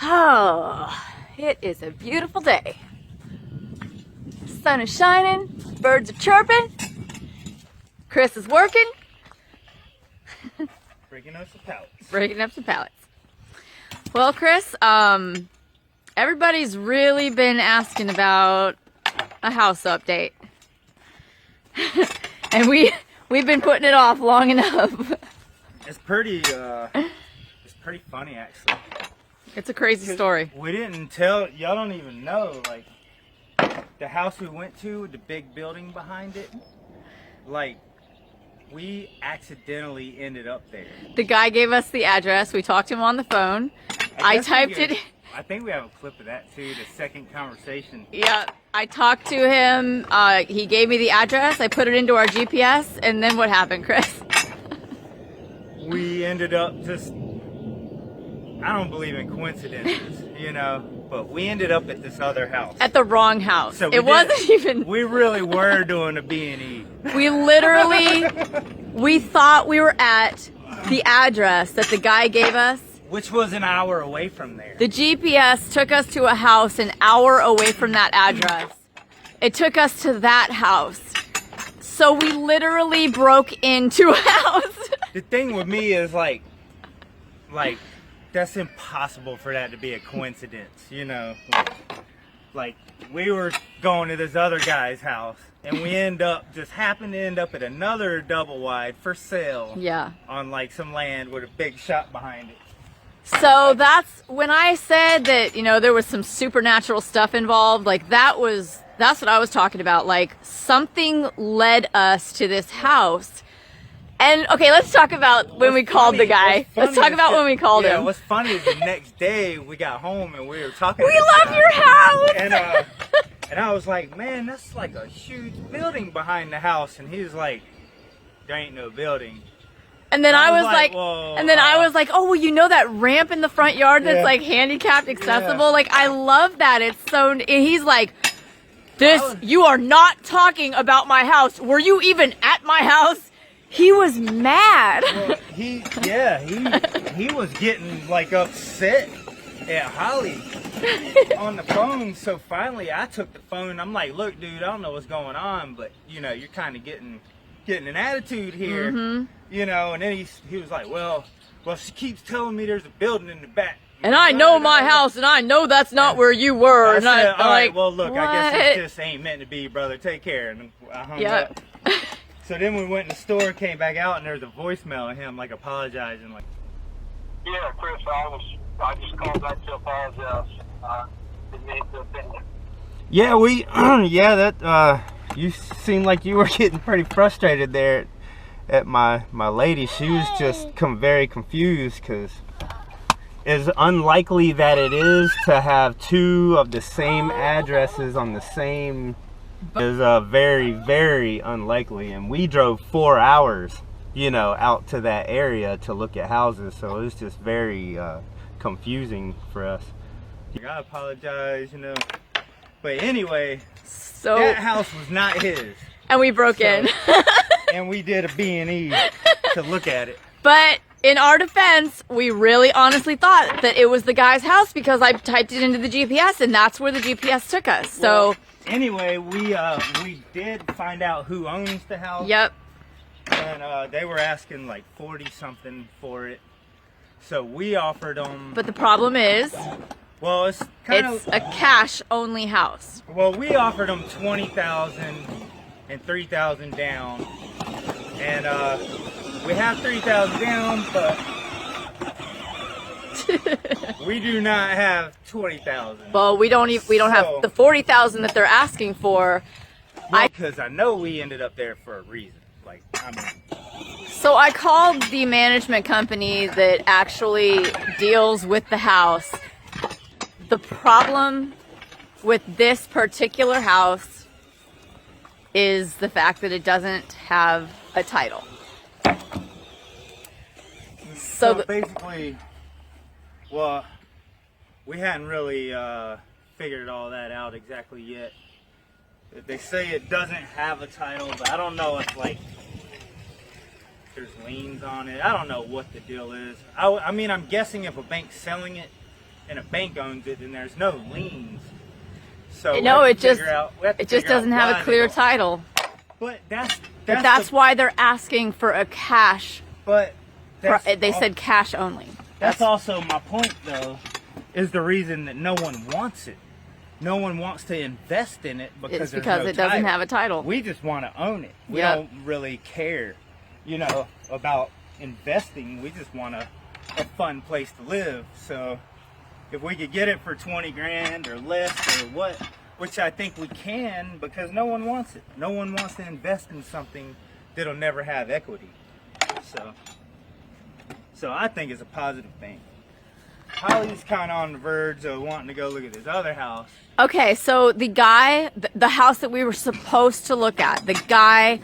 Oh, it is a beautiful day. Sun is shining, birds are chirping, Chris is working. Breaking up some pallets. Breaking up some pallets. Well, Chris, everybody's really been asking about a house update. And we've been putting it off long enough. It's pretty funny actually. It's a crazy story. We didn't tell, y'all don't even know, like, the house we went to, the big building behind it, like, we accidentally ended up there. The guy gave us the address. We talked to him on the phone. I typed it. I think we have a clip of that too, the second conversation. Yeah, I talked to him. He gave me the address. I put it into our GPS. And then what happened, Chris? We ended up just, I don't believe in coincidences, you know, but we ended up at this other house. At the wrong house. So it wasn't even... We really were doing a B&E. We literally, we thought we were at the address that the guy gave us. Which was an hour away from there. The GPS took us to a house an hour away from that address. It took us to that house. So we literally broke into a house. The thing with me is like, that's impossible for that to be a coincidence, you know? Like we were going to this other guy's house and we happened to end up at another double wide for sale. Yeah. On like some land with a big shop behind it. So that's when I said that, you know, there was some supernatural stuff involved. Like that's what I was talking about. Like something led us to this house. And okay, let's talk about when we called the guy. Let's talk about when we called him. Yeah, what's funny is the next day we got home and we were talking. We love your house. And I was like, man, that's like a huge building behind the house. And he was like, there ain't no building. And then I was like, well, oh, well, you know that ramp in the front yard that's like handicapped accessible? Yeah. Like, I love that. It's so, and he's like, you are not talking about my house. Were you even at my house? He was mad. Well, he was getting like upset at Hollie on the phone. So finally I took the phone. I'm like, look, dude, I don't know what's going on, but you know, you're kind of getting an attitude here, you know. And then he was like, well, she keeps telling me there's a building in the back. And I know my house, and I know that's not where you were. I said, all right, like, well, look, what? I guess it just ain't meant to be, brother. Take care. And I hung up. So then we went in the store, came back out, and there's a voicemail of him, like, apologizing. Like, yeah, Chris, I just called back to apologize. Didn't mean to offend you. Yeah, you seemed like you were getting pretty frustrated there at my lady. She was just very confused because it's unlikely that it is to have two of the same addresses on the same. Is very, very unlikely, and we drove 4 hours, you know, out to that area to look at houses, so it was just very confusing for us. I apologize, you know, but anyway, so that house was not his, and we broke in, and we did a B&E to look at it. But in our defense, we really honestly thought that it was the guy's house because I typed it into the GPS, and that's where the GPS took us. So. Well, anyway, we did find out who owns the house. Yep. And they were asking like 40 something for it. So we offered them. But the problem is, well, it's a cash only house. Well, we offered them 20,000 and 3,000 down. And we have 3,000 down, but we do not have 20,000. Well, we don't have the 40,000 that they're asking for. Because I know we ended up there for a reason. Like, I mean. So I called the management company that actually deals with the house. The problem with this particular house is the fact that it doesn't have a title. So basically, well, we hadn't really figured all that out exactly yet. They say it doesn't have a title, but I don't know if like there's liens on it. I don't know what the deal is. I mean, I'm guessing if a bank's selling it, and a bank owns it, then there's no liens. So No, it just why doesn't have a they clear don't. title. But that's That's why they're asking for a cash. But They said cash only. That's also my point, though, is the reason that no one wants it. No one wants to invest in it because It's there's because no it doesn't title. have a title. We just want to own it. We Yep. don't really care, about investing. We just want a fun place to live. So if we could get it for 20 grand or less or what, which I think we can, because no one wants it. No one wants to invest in something that'll never have equity. So I think it's a positive thing. Hollie's kind of on the verge of wanting to go look at this other house. Okay, so the guy, the house that we were supposed to look at, the guy,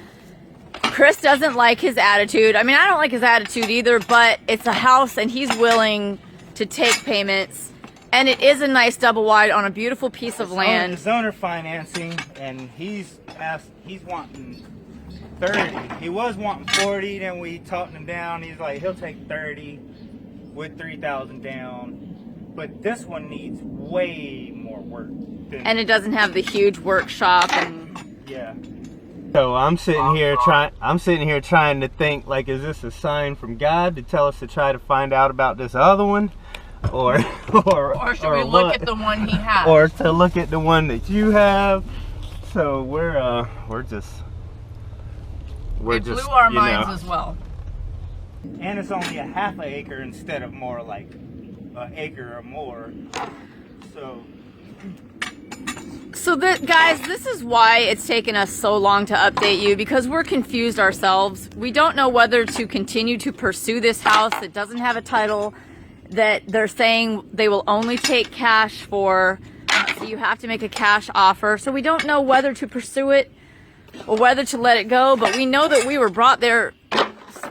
Chris doesn't like his attitude. I mean, I don't like his attitude either, but it's a house and he's willing to take payments. And it is a nice double wide on a beautiful piece of land. It's owner financing, and he's wanting 30. He was wanting 40, then we talked him down. He's like, he'll take 30 with 3,000 down. But this one needs way more work. And it doesn't have the huge workshop and yeah. So I'm sitting here trying to think, like, is this a sign from God to tell us to try to find out about this other one? Or should we look at the one he has? Or to look at the one that you have. So we're just blew our minds as well. And it's only a half an acre instead of more like an acre or more. So guys, this is why it's taken us so long to update you, because we're confused ourselves. We don't know whether to continue to pursue this house that doesn't have a title, that they're saying they will only take cash for, so you have to make a cash offer. So we don't know whether to pursue it or whether to let it go, but we know that we were brought there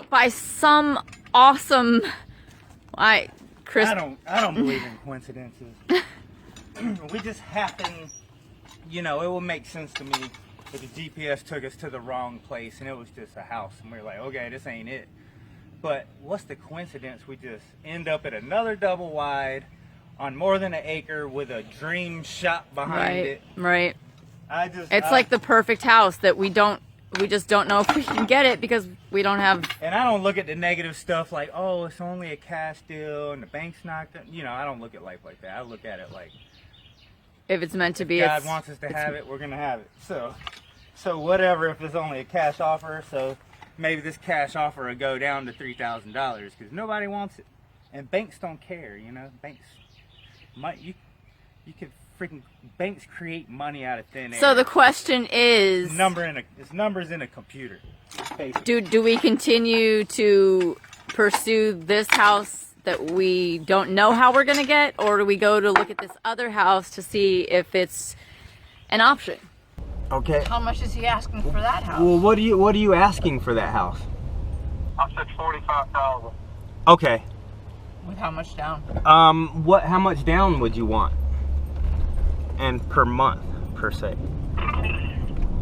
by some awesome, Chris. I don't believe in coincidences. We just happen, it will make sense to me if the GPS took us to the wrong place and it was just a house and we were like, okay, this ain't it. But what's the coincidence? We just end up at another double wide on more than an acre with a dream shop behind it. Right. It's like the perfect house that we just don't know if we can get it because we don't have. And I don't look at the negative stuff like, oh, it's only a cash deal and the bank's not gonna, I don't look at life like that. I look at it like, if it's meant to be, God wants us to have it, we're gonna have it. So whatever, if it's only a cash offer, so maybe this cash offer will go down to $3,000 because nobody wants it, and banks don't care. Banks banks create money out of thin air. So the question is, it's numbers in a computer. Basically. Do we continue to pursue this house that we don't know how we're gonna get, or do we go to look at this other house to see if it's an option? Okay. How much is he asking for that house? Well, what are you asking for that house? I said 45,000. Okay. With how much down? How much down would you want? And per month, per se?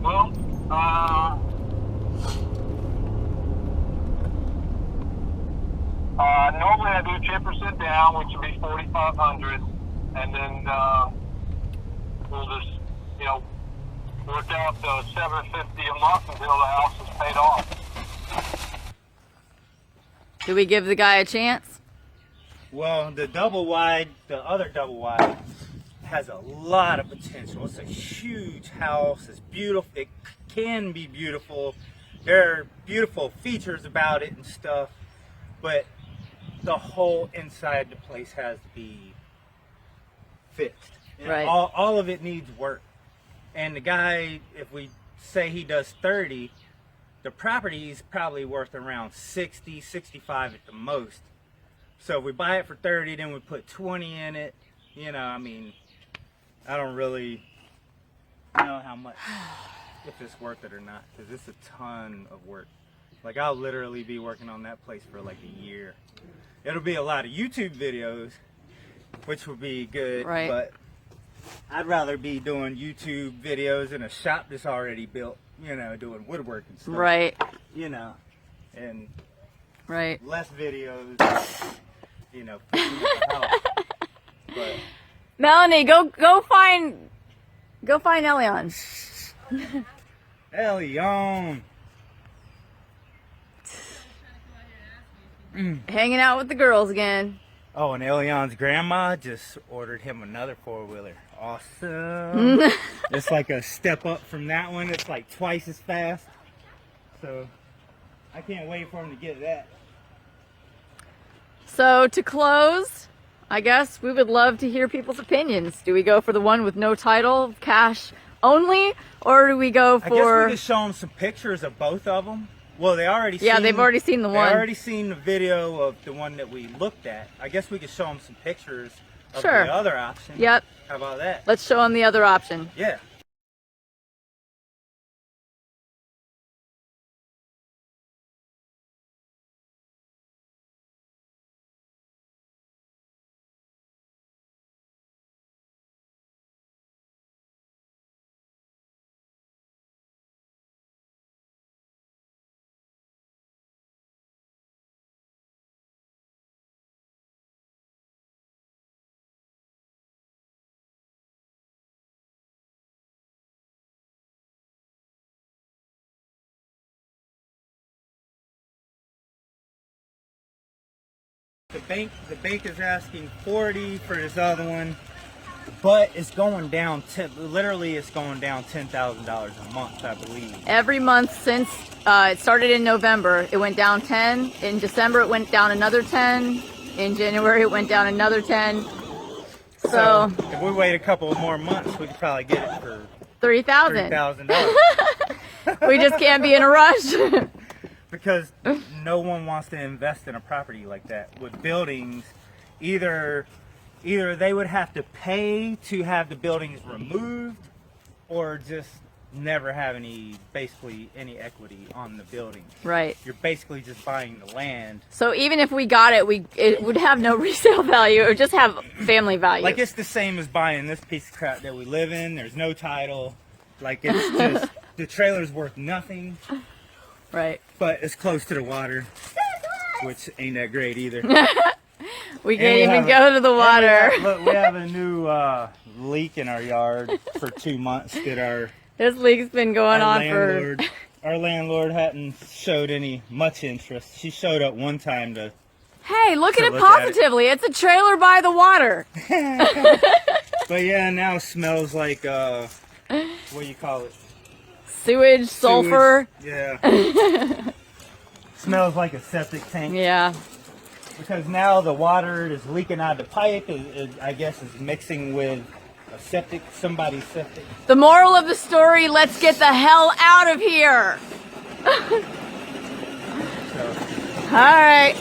Well, normally I do 10% down, which would be 4,500, and then we'll just, work out the $750 a month until the house is paid off. Do we give the guy a chance? Well, the other double wide, has a lot of potential. It's a huge house. It's beautiful. It can be beautiful. There are beautiful features about it and stuff, but the whole inside the place has to be fixed. Right. All of it needs work. And the guy, if we say he does 30, the property is probably worth around 60, 65 at the most. So if we buy it for 30, then we put 20 in it, I don't really know how much, if it's worth it or not, because it's a ton of work. Like, I'll literally be working on that place for like a year. It'll be a lot of YouTube videos, which would be good, right. But I'd rather be doing YouTube videos in a shop that's already built, doing woodworking stuff. Right. And right. less videos, fixing up the house. Melanie, go find Elion. Elion. Hanging out with the girls again. Oh, and Elion's grandma just ordered him another 4-wheeler. Awesome. It's like a step up from that one. It's like twice as fast. So I can't wait for him to get that. So to close, I guess we would love to hear people's opinions. Do we go for the one with no title, cash only, or do we go for? I guess we could show them some pictures of both of them. Well, they've already seen the one. They already seen the video of the one that we looked at. I guess we could show them some pictures of the other option. Yep. How about that? Let's show them the other option. Yeah. The bank is asking 40 for this other one, but it's going down. Literally, it's going down $10,000 a month, I believe. Every month since it started in November, it went down 10. In December, it went down another 10. In January, it went down another 10. So if we wait a couple of more months, we could probably get it for $3,000. $3,000. We just can't be in a rush. Because no one wants to invest in a property like that. With buildings, either they would have to pay to have the buildings removed, or just never have basically any equity on the buildings. Right. You're basically just buying the land. So even if we got it, it would have no resale value. It would just have family value. Like, it's the same as buying this piece of crap that we live in. There's no title. Like, it's just the trailer's worth nothing. Right. But it's close to the water, which ain't that great either. We can't even go to the water. We have a new leak in our yard for 2 months that this leak's been going on our landlord hadn't showed much interest. She showed up one time to. Hey, look at it positively. It's a trailer by the water. But yeah, now it smells like what do you call it? Sewage, sulfur. Yeah. Smells like a septic tank. Yeah. Because now the water is leaking out of the pipe. I guess is mixing with somebody's septic. The moral of the story: let's get the hell out of here. All right.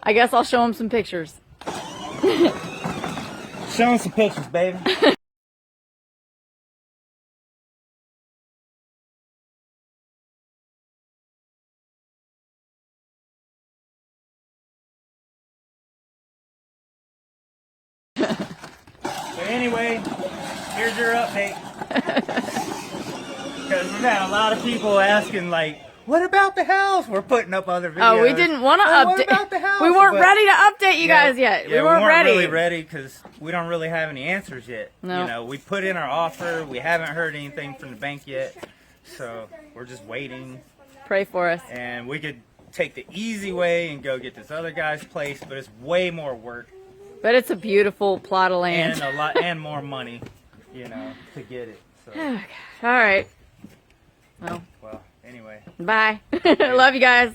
I guess I'll show him some pictures. Show him some pictures, baby. But anyway, here's your update. Because we've had a lot of people asking, like, what about the house? We're putting up other videos. Oh, we didn't want to update. What about the house? We weren't ready to update you guys yet. Yeah, we weren't ready. Really ready because we don't really have any answers yet. No. You know, we put in our offer. We haven't heard anything from the bank yet. So we're just waiting. Pray for us. And we could take the easy way and go get this other guy's place, but it's way more work. But it's a beautiful plot of land. And and more money, you know, to get it. So. All right. Well, anyway. Bye. Love you guys.